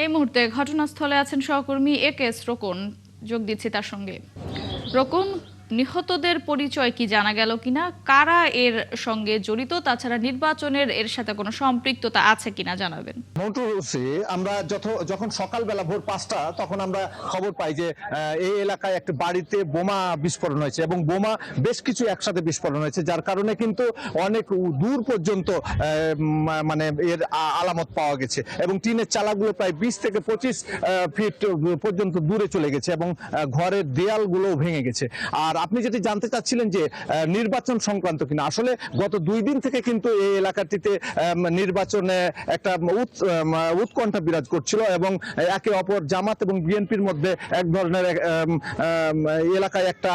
এই মুহূর্তে ঘটনাস্থলে আছেন সহকর্মী একেএস রোকন, যোগ দিচ্ছি তার সঙ্গে। রোকন, নিহতদের পরিচয় কি জানা গেল কিনা, কারা এর সঙ্গে জড়িত, তাছাড়া নির্বাচনের এর সাথে কোনো সম্পৃক্ততা আছে কিনা জানাবেন। আমরা যখন সকালবেলা ভোর 5টা তখন আমরা খবর পাই যে এই এলাকায় একটা বাড়িতে বোমা বিস্ফোরণ হয়েছে এবং বোমা বেশ কিছু একসাথে বিস্ফোরণ হয়েছে, যার কারণে কিন্তু অনেক দূর পর্যন্ত মানে এর আলামত পাওয়া গেছে এবং টিনের চালাগুলো প্রায় 20 থেকে 25 ফিট পর্যন্ত দূরে চলে গেছে এবং ঘরের দেয়ালগুলো ভেঙে গেছে। আর আপনি যেটি জানতে চাচ্ছিলেন যে নির্বাচন সংক্রান্ত কিনা, আসলে গত 2 দিন থেকে কিন্তু এই এলাকাটিতে নির্বাচনে একটা উৎকণ্ঠা বিরাজ করছিল এবং একে অপর জামাত এবং বিএনপির মধ্যে এক ধরনের এলাকায় একটা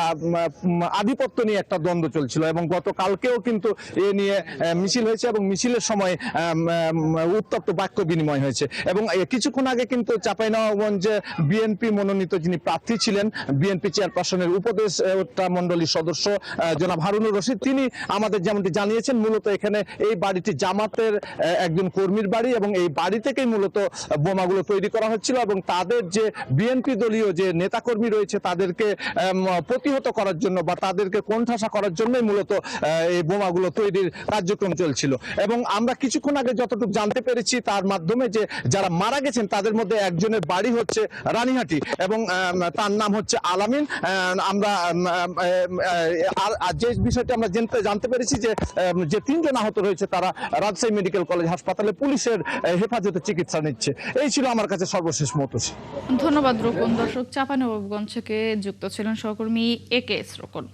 আধিপত্য নিয়ে একটা দ্বন্দ্ব চলছিল এবং গতকালকেও কিন্তু এ নিয়ে মিছিল হয়েছে এবং মিছিলের সময় উত্তপ্ত বাক্য বিনিময় হয়েছে এবং কিছুক্ষণ আগে কিন্তু চাঁপাইনবাবগঞ্জে বিএনপি মনোনীত যিনি প্রার্থী ছিলেন, বিএনপি চেয়ারপারসনের উপদেষ্টা মণ্ডলীর সদস্য জনাব হারুনুর রশিদ, তিনি আমাদের যেমনটি জানিয়েছেন মূলত এখানে এই বাড়িটি জামাতের একজন কর্মীর বাড়ি এবং এই বাড়ি থেকেই মূলত বোমাগুলো তৈরি করা হচ্ছিল এবং তাদের যে বিএনপি দলীয় যে নেতাকর্মী রয়েছে তাদেরকে প্রতিহত করার জন্য বা তাদেরকে কোণঠাসা করার জন্যই মূলত এই বোমাগুলো তৈরির কার্যক্রম চলছিল। এবং আমরা কিছুক্ষণ আগে যতটুকু জানতে পেরেছি তার মাধ্যমে যে যারা মারা গেছেন তাদের মধ্যে একজনের বাড়ি হচ্ছে রানীহাটি এবং তার নাম হচ্ছে আলামিন। আমরা যে বিষয়টি আমরা জানতে পেরেছি যে 3 জন আহত রয়েছে তারা রাজশাহী মেডিকেল কলেজ হাসপাতালে পুলিশের হেফাজতে চিকিৎসা নিচ্ছে। এই ছিল আমার কাছে সর্বশেষ মতোস। ধন্যবাদ রোকন। দর্শক, চাঁপাইনবাবগঞ্জ থেকে যুক্ত ছিলেন সহকর্মী একেএস রোকন।